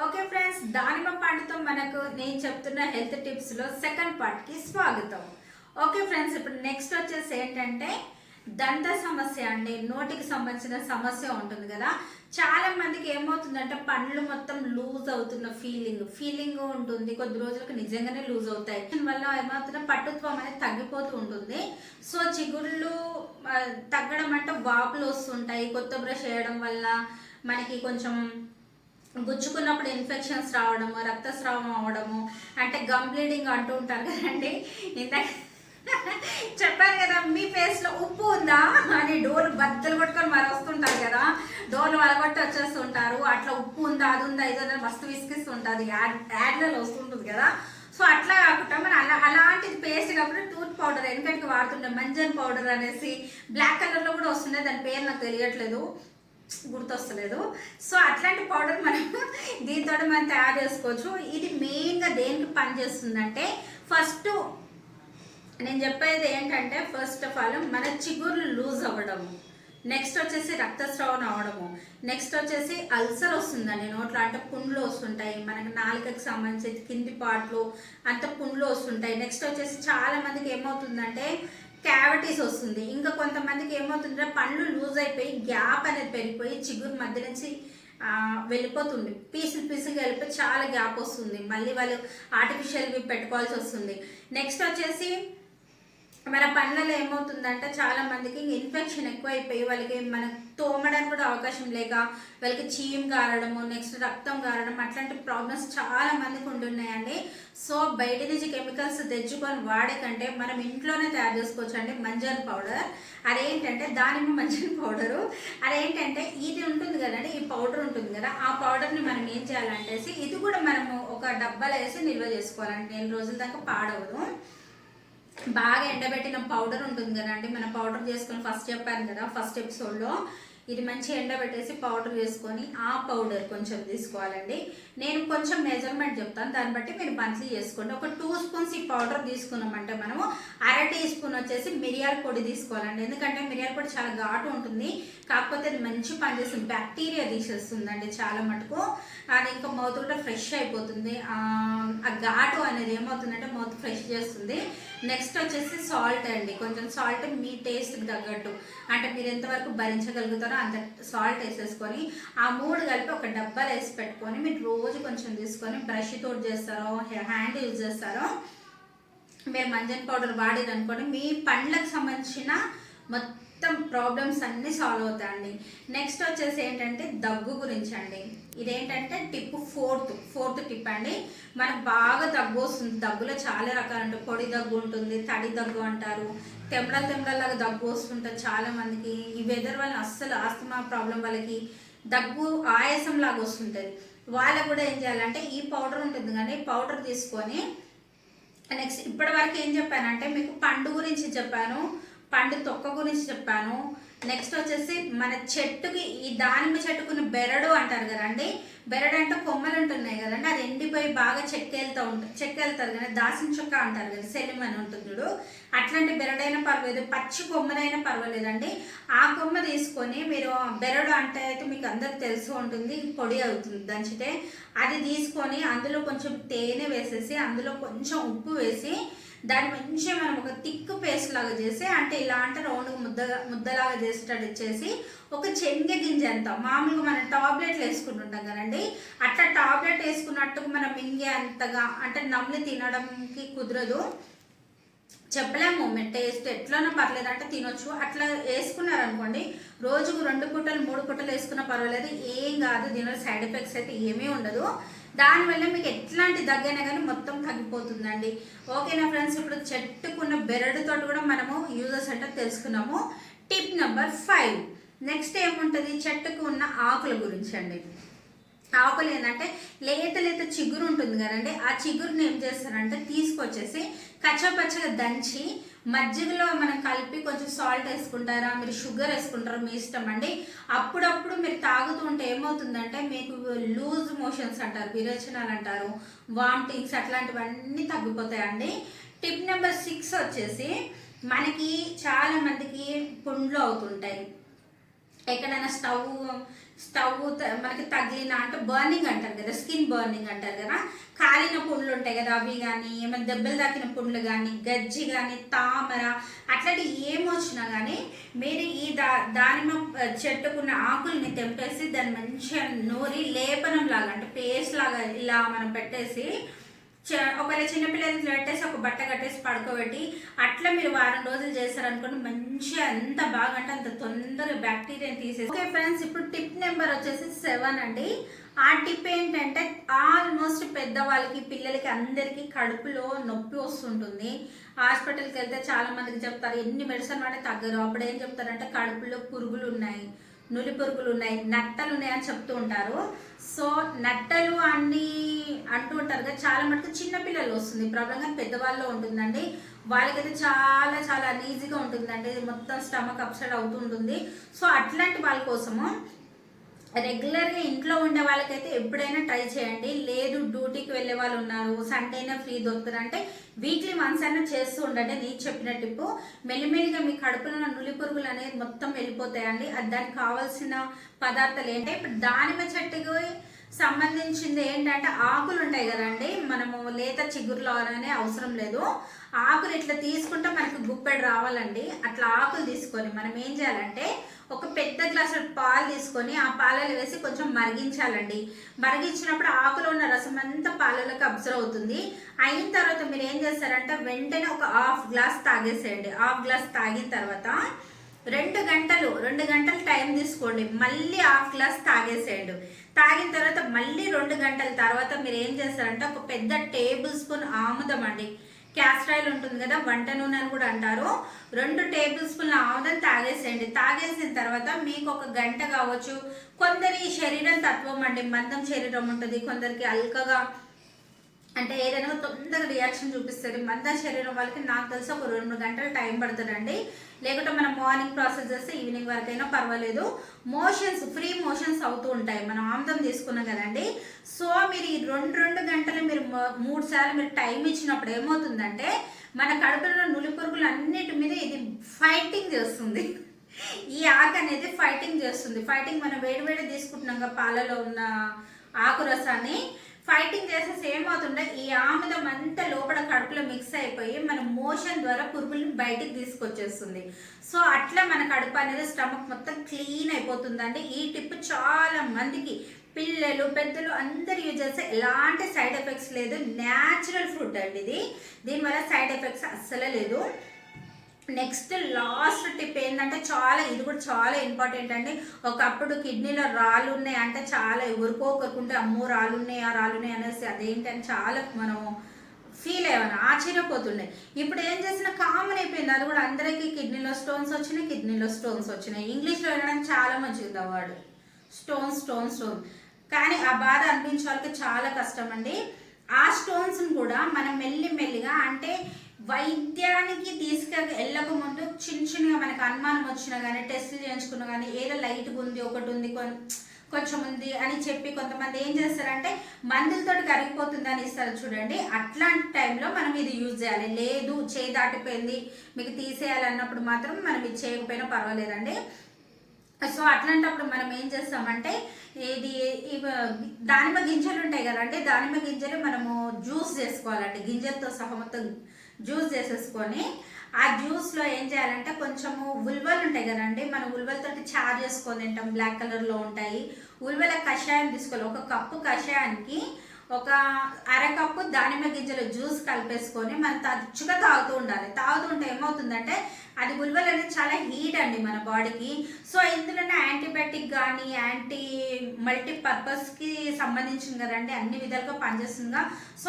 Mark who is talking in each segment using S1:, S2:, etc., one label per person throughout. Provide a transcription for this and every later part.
S1: Okay friends, దానిమ్మ పండుతో మనకు నేను చెప్తున్న హెల్త్ టిప్స్లో సెకండ్ పార్ట్కి స్వాగతం. ఓకే ఫ్రెండ్స్, ఇప్పుడు నెక్స్ట్ వచ్చేసి ఏంటంటే దంత సమస్య అండి. నోటికి సంబంధించిన సమస్య ఉంటుంది కదా. చాలా మందికి ఏమవుతుందంటే పండ్లు మొత్తం లూజ్ అవుతున్న ఫీలింగ్ ఉంటుంది. కొద్ది రోజులకు నిజంగానే లూజ్ అవుతాయి. దీనివల్ల ఏమవుతుందో పట్టుత్వం అనేది తగ్గిపోతూ ఉంటుంది. సో చిగుళ్ళు తగ్గడం అంటే వాపులు వస్తుంటాయి. కొత్త బ్రష్ చేయడం వల్ల మనకి కొంచెం గుచ్చుకున్నప్పుడు ఇన్ఫెక్షన్స్ రావడము, రక్తస్రావం అవ్వడము, అంటే గమ్ బ్లీడింగ్ అంటూ ఉంటారు కదండి. ఇందాక చెప్పారు కదా, మీ ఫేస్లో ఉప్పు ఉందా అని డోర్లు బద్దలు కొట్టుకొని మరి వస్తుంటారు కదా, డోర్లు వలగొట్టి వచ్చేస్తుంటారు. అట్లా ఉప్పు ఉందా, అది ఉందా, ఇది మస్తు విసిగిస్తుంటుంది, యాడ్లలో వస్తుంటుంది కదా. సో అట్లా కాకుండా మనం అలాంటిది పేస్ట్ కాకుండా టూత్ పౌడర్ వెనకటికి వాడుతుండే మంజన్ పౌడర్ అనేసి బ్లాక్ కలర్లో కూడా వస్తుండే, దాని పేరు నాకు తెలియట్లేదు, గుర్తొస్తలేదు. సో అట్లాంటి పౌడర్ మనం దీంతో మనం తయారు చేసుకోవచ్చు. ఇది మెయిన్గా దేనికి పనిచేస్తుందంటే, ఫస్ట్ నేను చెప్పేది ఏంటంటే, ఫస్ట్ ఆఫ్ ఆల్ మన చిగుర్లు లూజ్ అవ్వడము, నెక్స్ట్ వచ్చేసి రక్తస్రావం అవ్వడము, నెక్స్ట్ వచ్చేసి అల్సర్ వస్తుందండి నోట్లో, అంటే పుండ్లు వస్తుంటాయి. మనకి నాలుకకి సంబంధించి కింది పార్ట్లు అంత పుండ్లు వస్తుంటాయి. నెక్స్ట్ వచ్చేసి చాలా మందికి ఏమవుతుందంటే క్యావిటీస్ వస్తుంది. ఇంకా కొంతమందికి ఏమవుతుందంటే పండ్లు లూజ్ అయిపోయి గ్యాప్ అనేది పెరిగిపోయి చిగురు మధ్య నుంచి వెళ్ళిపోతుంది, పీసులుగా వెళ్ళిపోయి చాలా గ్యాప్ వస్తుంది. మళ్ళీ వాళ్ళు ఆర్టిఫిషియల్వి పెట్టుకోవాల్సి వస్తుంది. నెక్స్ట్ వచ్చేసి మన పండ్లలో ఏమవుతుందంటే చాలా మందికి ఇన్ఫెక్షన్ ఎక్కువైపోయి వాళ్ళకి మనకు తోమడానికి కూడా అవకాశం లేక వాళ్ళకి చీమ్ గారడము, నెక్స్ట్ రక్తం గారడం, అట్లాంటి ప్రాబ్లమ్స్ చాలా మందికి ఉంటున్నాయండి. సో బయట నుంచి కెమికల్స్ తెచ్చుకొని వాడే కంటే మనం ఇంట్లోనే తయారు చేసుకోవచ్చు అండి మంజన్ పౌడర్. అదేంటంటే దానిమ్మ మంజన్ పౌడరు. అదేంటంటే ఇది ఉంటుంది కదండి, ఈ పౌడర్ ఉంటుంది కదా, ఆ పౌడర్ని మనం ఏం చేయాలంటే ఇది కూడా మనము ఒక డబ్బాలో వేసి నిల్వ చేసుకోవాలండి. 4 రోజుల దాకా పాడవదు. బాగా ఎండబెట్టిన పౌడర్ ఉంటుంది కదండి, మన పౌడర్ చేసుకొని ఫస్ట్ చెప్పాను కదా ఫస్ట్ ఎపిసోడ్లో, ఇది మంచి ఎండబెట్టేసి పౌడర్ వేసుకొని ఆ పౌడర్ కొంచెం తీసుకోవాలండి. నేను కొంచెం మెజర్మెంట్ చెప్తాను, దాన్ని బట్టి మీరు మంత్లీ చేసుకోండి. ఒక 2 స్పూన్స్ ఈ పౌడర్ తీసుకున్నామంటే మనము 1/2 టీ స్పూన్ వచ్చేసి మిరియాల పొడి తీసుకోవాలండి. ఎందుకంటే మిరియాల పొడి చాలా ఘాటు ఉంటుంది, కాకపోతే అది మంచి పనిచేస్తుంది, బ్యాక్టీరియా తీసేస్తుందండి చాలా మటుకు. అది ఇంకా మౌత్ కూడా ఫ్రెష్ అయిపోతుంది. ఆ ఘాటు అనేది ఏమవుతుందంటే మౌత్ ఫ్రెష్ చేస్తుంది. నెక్స్ట్ వచ్చేసి సాల్ట్ అండి, కొంచెం సాల్ట్ మీ టేస్ట్కి తగ్గట్టు, అంటే మీరు ఎంతవరకు భరించగలుగుతారో అంత సాల్ట్ వేసేసుకొని ఆ 3 కలిపి ఒక డబ్బాలో వేసి పెట్టుకొని మీరు రోజు కొంచెం తీసుకొని బ్రష్ తోటి చేస్తారో హ్యాండ్ యూజ్ చేస్తారో, మీరు మంజన్ పౌడర్ వాడేది అనుకోండి, మీ పండ్లకు సంబంధించిన మొత్తం ప్రాబ్లమ్స్ అన్నీ సాల్వ్ అవుతాయండి. నెక్స్ట్ వచ్చేసి ఏంటంటే దగ్గు గురించి అండి. ఇదేంటంటే టిప్ ఫోర్త్ టిప్ అండి. మనకు బాగా దగ్గు వస్తుంది. దగ్గులో చాలా రకాలు ఉంటాయి. పొడి దగ్గు ఉంటుంది, తడి దగ్గు అంటారు, తెమ్మలాగా దగ్గు వస్తుంటుంది చాలా మందికి. ఈ వెదర్ వల్ల అస్సలు ఆస్తమా ప్రాబ్లం వాళ్ళకి దగ్గు ఆయాసం లాగా వస్తుంటుంది. వాళ్ళకు కూడా ఏం చేయాలంటే ఈ పౌడర్ ఉంటుంది కానీ పౌడర్ తీసుకొని, నెక్స్ట్ ఇప్పటి వరకు ఏం చెప్పానంటే మీకు పండు గురించి చెప్పాను, పండు తొక్క గురించి చెప్పాను. నెక్స్ట్ వచ్చేసి మన చెట్టుకి, ఈ దానిమ్మ చెట్టుకున్న బెరడు అంటారు కదండి, బెరడు అంటే కొమ్మలు ఉంటున్నాయి కదండి, అది ఎండిపోయి బాగా చెక్కెళ్తారు కదా, దాసిన చెక్క అంటారు కదా, సెలిమని ఉంటుంది చూడు, అట్లాంటి బెరడైనా పర్వాలేదు, పచ్చి కొమ్మనైనా పర్వాలేదండి. ఆ కొమ్మ తీసుకొని మీరు, బెరడు అంటే అయితే మీకు అందరికి తెలిసి ఉంటుంది, పొడి అవుతుంది దంచితే, అది తీసుకొని అందులో కొంచెం తేనె వేసేసి అందులో కొంచెం ఉప్పు వేసి దాన్ని మంచిగా మనం ఒక థిక్ పేస్ట్ లాగా చేసి, అంటే ఇలా అంటే రౌండ్ ముద్దలాగా చేసేటట్టు ఇచ్చేసి ఒక శనగ గింజ అంత, మామూలుగా మనం టాబ్లెట్లు వేసుకుంటుంటాం కదండి, అట్లా టాబ్లెట్ వేసుకున్నట్టుగా మనం మింగే అంతగా అంటే నమ్లి తినడానికి కుదరదు, చెప్పలేము. టేస్ట్ ఎట్లనో పర్లేదు అంటే తినొచ్చు. అట్లా వేసుకున్నారనుకోండి, రోజుకు 2 పూటలు 3 పూటలు వేసుకున్నా పర్వాలేదు, ఏం కాదు, దీనివల్ల సైడ్ ఎఫెక్ట్స్ అయితే ఏమీ ఉండదు. దానివల్ల మీకు ఎట్లాంటి దగ్గైనా కానీ మొత్తం తగ్గిపోతుందండి. ఓకేనా ఫ్రెండ్స్, ఇప్పుడు చెట్టుకున్న బెరడుతో కూడా మనము యూజెస్ అంటే తెలుసుకున్నాము. Tip number 5. నెక్స్ట్ ఏముంటుంది, చెట్టుకు ఉన్న ఆకుల గురించి అండి. ఆకులు ఏంటంటే లేత చిగురు ఉంటుంది కదండి, ఆ చిగురుని ఏం చేస్తారంటే తీసుకొచ్చేసి కచ్చపచ్చగా దంచి మజ్జిగలో మనం కలిపి కొంచెం సాల్ట్ వేసుకుంటారా, మీరు షుగర్ వేసుకుంటారా, మీ ఇష్టం అండి. అప్పుడప్పుడు మీరు తాగుతూ ఉంటే ఏమవుతుందంటే మీకు లూజ్ మోషన్స్ అంటారు, విరేచనాలు అంటారు, వామిటింగ్స్ అట్లాంటివన్నీ తగ్గిపోతాయండి. టిప్ నెంబర్ 6 వచ్చేసి మనకి చాలా మందికి పుండ్లు అవుతుంటాయి. ఎక్కడైనా స్టవ్ మనకి తగిలిన అంటే బర్నింగ్ అంటారు కదా, స్కిన్ బర్నింగ్ అంటారు కదా, కాలిన పుండ్లు ఉంటాయి కదా, అవి కానీ ఏమైనా దెబ్బలు తాకిన పుండ్లు కానీ, గజ్జి కానీ, తామర అట్లాంటి ఏమొచ్చినా కానీ మీరు ఈ దానిమ్మ చెట్టుకున్న ఆకుల్ని తెంపేసి దాన్ని మంచిగా నూరి లేపనం లాగా అంటే పేస్ట్ లాగా ఇలా మనం పెట్టేసి ఒకవేళ చిన్నపిల్లలకి పెట్టేసి ఒక బట్ట కట్టేసి పడుకోబెట్టి అట్లా మీరు వారం రోజులు చేశారనుకోండి మంచిగా ఎంత బాగా అంటే అంత తొందరగా బ్యాక్టీరియాని తీసేసి. ఓకే ఫ్రెండ్స్, ఇప్పుడు టిప్ నెంబర్ వచ్చేసి 7 అండి. ఆ టిప్ ఏంటంటే ఆల్మోస్ట్ పెద్దవాళ్ళకి పిల్లలకి అందరికీ కడుపులో నొప్పి వస్తుంటుంది. హాస్పిటల్కి వెళ్తే చాలా మందికి చెప్తారు ఎన్ని మెడిసిన్ వాడే తగ్గరు. అప్పుడు ఏం చెప్తారంటే కడుపులో పురుగులు ఉన్నాయి, నులి పురుగులు ఉన్నాయి, నట్టలు ఉన్నాయి అని చెప్తూ ఉంటారు. సో నట్టలు అన్ని అంటూ ఉంటారు కదా, చాలా మటుకు చిన్నపిల్లలు వస్తుంది ప్రాబ్లం, కానీ పెద్దవాళ్ళలో ఉంటుందండి. వాళ్ళకైతే చాలా చాలా అన్ఈజీగా ఉంటుందండి, మొత్తం స్టమక్ అప్సెట్ అవుతుంటుంది. సో అట్లాంటి వాళ్ళ కోసము రెగ్యులర్గా ఇంట్లో ఉండే వాళ్ళకైతే ఎప్పుడైనా ట్రై చేయండి. లేదు డ్యూటీకి వెళ్ళే వాళ్ళు ఉన్నారు, సండే అయినా ఫ్రీ దొరుకుతుంది అంటే వీక్లీ వన్స్ అయినా చేస్తూ ఉండండి. నేను చెప్పిన టిప్పు మెల్లిమెల్లిగా మీ కడుపులో ఉన్న నులి పురుగులు అనేది మొత్తం వెళ్ళిపోతాయండి. అది దానికి కావాల్సిన పదార్థాలు ఏంటంటే ఇప్పుడు దానిమ్మ చెట్టుకు సంబంధించింది ఏంటంటే ఆకులు ఉంటాయి కదండి, మనము లేత చిగురులో అనే అవసరం లేదు. ఆకులు ఇట్లా తీసుకుంటే మనకు గుప్పెడు రావాలండి. అట్లా ఆకులు తీసుకొని మనం ఏం చేయాలంటే ఒక పెద్ద గ్లాసు పాలు తీసుకొని ఆ పాలలో వేసి కొంచెం మరిగించాలండి. మరిగించినప్పుడు ఆకులో ఉన్న రసం అంతా పాలలోకి అబ్జర్వ్ అవుతుంది. అయిన తర్వాత మీరు ఏం చేస్తారంటే వెంటనే ఒక హాఫ్ గ్లాస్ తాగేసేయండి. హాఫ్ గ్లాస్ తాగిన తర్వాత 2 గంటలు టైం తీసుకోండి, మళ్ళీ హాఫ్ గ్లాస్ తాగేసేయండి. తాగిన తర్వాత మళ్ళీ 2 గంటల తర్వాత మీరు ఏం చేస్తారంటే ఒక పెద్ద టేబుల్ స్పూన్ ఆముదం అండి, క్యాస్టర్ ఆయిల్ ఉంటుంది కదా, వంట నూనె అని కూడా అంటారు, 2 టేబుల్ స్పూన్ల ఆముదం తాగేసేయండి. తాగేసిన తర్వాత మీకు 1 గంట కావచ్చు. కొందరి శరీరం తత్వం అండి, మందం శరీరం ఉంటుంది, కొందరికి అల్కగా అంటే ఏదైనా తొందరగా రియాక్షన్ చూపిస్తుంది. మందం శరీరం వాళ్ళకి నాకు తెలిసి ఒక 2 గంటలు టైం పడుతుందండి. లేకుంటే మనం మార్నింగ్ ప్రాసెస్ చేస్తే ఈవినింగ్ వరకైనా పర్వాలేదు. ఫ్రీ మోషన్స్ అవుతూ ఉంటాయి మనం ఆముదం తీసుకున్నాం కదండి. సో మీరు ఈ 2 గంటలు మీరు 3 సార్లు మీరు టైం ఇచ్చినప్పుడు ఏమవుతుందంటే మన కడుపులో నులి పురుగులు అన్నిటి మీద ఇది ఫైటింగ్ చేస్తుంది. ఈ ఆకు అనేది ఫైటింగ్ చేస్తుంది. మనం వేడి తీసుకుంటున్నాం పాలలో ఉన్న ఆకు రసాన్ని ఫైటింగ్ చేసేసి ఏమవుతుండే ఈ ఆముదం అంతా లోపల కడుపులో మిక్స్ అయిపోయి మన మోషన్ ద్వారా పురుగుల్ని బయటికి తీసుకొచ్చేస్తుంది. సో అట్లా మన కడుపు అనేది స్టమక్ మొత్తం క్లీన్ అయిపోతుందండి. ఈ టిప్ చాలా మందికి పిల్లలు పెద్దలు అందరు యూజ్ చేస్తే ఎలాంటి సైడ్ ఎఫెక్ట్స్ లేదు. న్యాచురల్ ఫుడ్ అండి ఇది, దీనివల్ల సైడ్ ఎఫెక్ట్స్ అస్సలే లేదు. నెక్స్ట్ లాస్ట్ టిప్ ఏంటంటే ఇది కూడా చాలా ఇంపార్టెంట్ అండి. ఒకప్పుడు కిడ్నీలో రాళ్ళు ఉన్నాయి అంటే చాలా ఎవరికోకుంటే అమ్మో రాళ్ళు ఉన్నాయి అనేసి అదేంటని చాలా మనం ఫీల్ అయ్యాను, ఆశ్చర్యపోతుండే. ఇప్పుడు ఏం చేసినా కామన్ అయిపోయింది. అది కూడా అందరికీ కిడ్నీలో స్టోన్స్ వచ్చినాయి. ఇంగ్లీష్లో వినడానికి చాలా మంచిది ఆ వర్డ్ స్టోన్స్. కానీ ఆ బాధ అనిపించే వాళ్ళకి చాలా కష్టం అండి. ఆ స్టోన్స్ని కూడా మనం మెల్లిగా అంటే వైద్యానికి వెళ్ళక ముందు చిన్నగా మనకు అనుమానం వచ్చినా కానీ టెస్టులు చేయించుకున్నా కానీ ఏదో లైట్గా ఉంది, ఒకటి ఉంది, కొంచెం ఉంది అని చెప్పి కొంతమంది ఏం చేస్తారంటే మందులతో కరిగిపోతుంది అని ఇస్తారు చూడండి. అట్లాంటి టైంలో మనం ఇది యూజ్ చేయాలి. లేదు చేయి దాటిపోయింది మీకు తీసేయాలన్నప్పుడు మాత్రం మనం ఇది చేయకపోయినా పర్వాలేదండి. సో అట్లాంటప్పుడు మనం ఏం చేస్తామంటే దానిమ్మ గింజలు ఉంటాయి కదండి, దానిమ్మ గింజలు మనము జ్యూస్ చేసుకోవాలండి. గింజలతో సహా మొత్తం జ్యూస్ చేసేసుకొని ఆ జ్యూస్లో ఏం చేయాలంటే కొంచెము ఉల్వలు ఉంటాయి కదండి, మనం ఉల్వలతోటి చారు చేసుకొని తింటాం, బ్లాక్ కలర్లో ఉంటాయి. ఉల్వల కషాయం తీసుకోవాలి. 1 కప్పు కషాయానికి 1/2 కప్పు దానిమ్మ గింజల జ్యూస్ కలిపేసుకొని మనం తరచుగా తాగుతూ ఉండాలి. తాగుతుంటే ఏమవుతుందంటే అది ఉల్వలు అనేది చాలా హీట్ అండి మన బాడీకి. సో ఇందులోనే యాంటీబయాటిక్ కానీ మల్టీపర్పస్కి సంబంధించింది కదండి, అన్ని విధాలుగా పనిచేస్తుందిగా. సో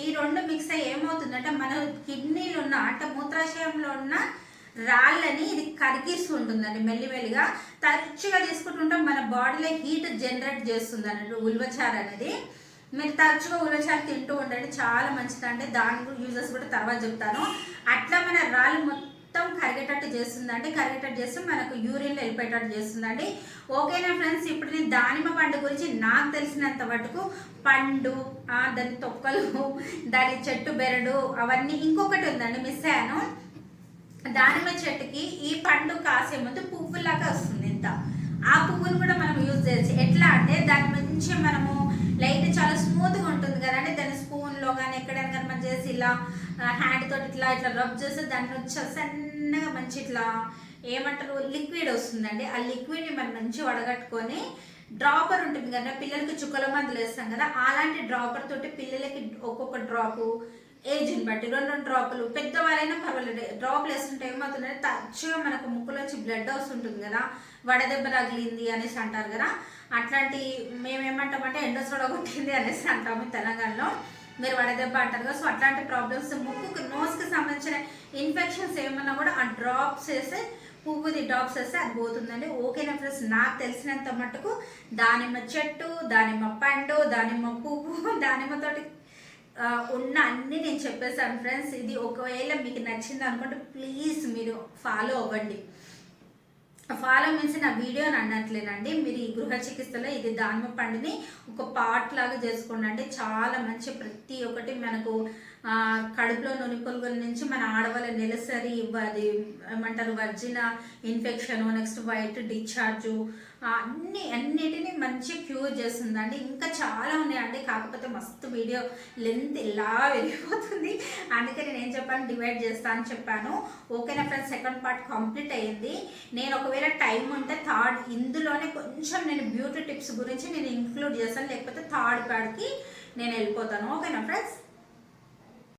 S1: ఈ 2 మిక్స్ అయ్యి ఏమవుతుందంటే మన కిడ్నీలో ఉన్న అంటే మూత్రాశయంలో ఉన్న రాళ్ళని ఇది కరిగిస్తుంటుందండి. మెల్లిగా తరచుగా తీసుకుంటుంటే మన బాడీలో హీట్ జనరేట్ చేస్తుంది అన్నట్టు ఉల్వచారు అనేది. మీరు తరచుగా ఉల్వచారు తింటూ ఉండండి, చాలా మంచిదండి. దాని యూజెస్ కూడా తర్వాత చెప్తాను. అట్లా మన రాళ్ళు మొత్తం కరిగేటట్టు చేస్తుందండి. కరిగేటట్టు చేస్తే మనకు యూరిన్లో వెళ్ళిపోయేటట్టు చేస్తుందండి. ఓకేనా ఫ్రెండ్స్, ఇప్పుడు నేను దానిమ్మ పండు గురించి నాకు తెలిసినంత మటుకు పండు, దాని తొక్కలు, దాని చెట్టు బెరడు అవన్నీ. ఇంకొకటి ఉందండి మిస్ అయ్యాను, దానిమ్మ చెట్టుకి ఈ పండు కాసే ముందు పువ్వులాగా వస్తుంది. ఇంత ఆ పువ్వును కూడా మనం యూజ్ చేయొచ్చు. ఎట్లా అంటే దాన్ని మంచిగా మనము లైట్ చాలా స్మూత్గా ఉంటుంది కదండి, దాన్ని స్పూన్లో కానీ ఎక్కడైనా కానీ మనం చేసి ఇలా హ్యాండ్ తోటి ఇట్లా ఇట్లా రబ్ చేస్తే దాంట్లో సన్నగా మంచి ఇట్లా ఏమంటారు లిక్విడ్ వస్తుందండి. ఆ లిక్విడ్ని మనం మంచిగా వడగట్టుకొని డ్రాపర్ ఉంటుంది కదా, పిల్లలకి చుక్కల మందులు వేస్తాం కదా, అలాంటి డ్రాపర్ తోటి పిల్లలకి ఒక్కొక్క డ్రాపు ఏజ్ని బట్టి 2 డ్రాపులు, పెద్దవారైనా పర్వాలేదు, డ్రాపులు వేస్తుంటే ఏమవుతుందంటే తరచుగా మనకు ముక్కులోంచి బ్లడ్ వస్తుంటుంది కదా, వడదెబ్బ తగిలింది అనేసి అంటారు కదా, అట్లాంటి మేమేమంటామంటే ఎండోసోడా కొట్టింది అనేసి అంటాము తెలంగాణలో, మీరు వడదెబ్బ అంటారు కదా. సో అట్లాంటి ప్రాబ్లమ్స్, ముక్కు నోస్కి సంబంధించిన ఇన్ఫెక్షన్స్ ఏమన్నా కూడా ఆ డ్రాప్స్ వేస్తే, పువ్వుది డ్రాప్స్ వేస్తే అది పోతుందండి. ఓకేనా ఫ్రెండ్స్, నాకు తెలిసినంత మటుకు దానిమ్మ చెట్టు, దానిమ్మ పండు, దానిమ్మ పువ్వు, దానిమ్మతోటి ఉన్న అన్నీ నేను చెప్పేశాను ఫ్రెండ్స్. ఇది ఒకవేళ మీకు నచ్చింది అనుకుంటే ప్లీజ్ మీరు ఫాలో అవ్వండి. ఫాలో మీన్స్ నా వీడియోని అన్నట్లేనండి, మీరు ఈ గృహ చికిత్సలో ఇది దానిమ్మ పండుని ఒక పార్ట్ లాగా చేసుకోండి. చాలా మంచి, ప్రతి ఒక్కటి మనకు కడుపులో నునిపురుగుల నుంచి మన ఆడవాళ్ళ నెలసరి అది ఏమంటారు వర్జిన ఇన్ఫెక్షన్, నెక్స్ట్ వైట్ డిశ్చార్జు, అన్నిటినీ మంచి క్యూర్ చేస్తుందండి. ఇంకా చాలా ఉన్నాయండి, కాకపోతే మస్తు వీడియో లెంత్ ఇలా వెళ్ళిపోతుంది, అందుకే నేను ఏం చెప్పాను డివైడ్ చేస్తా అని చెప్పాను. ఓకేనా ఫ్రెండ్స్, సెకండ్ పార్ట్ కంప్లీట్ అయ్యింది. నేను ఒకవేళ టైం ఉంటే థర్డ్ ఇందులోనే కొంచెం నేను బ్యూటీ టిప్స్ గురించి నేను ఇంక్లూడ్ చేస్తాను, లేకపోతే థర్డ్ పార్ట్కి నేను వెళ్ళిపోతాను. ఓకేనా ఫ్రెండ్స్.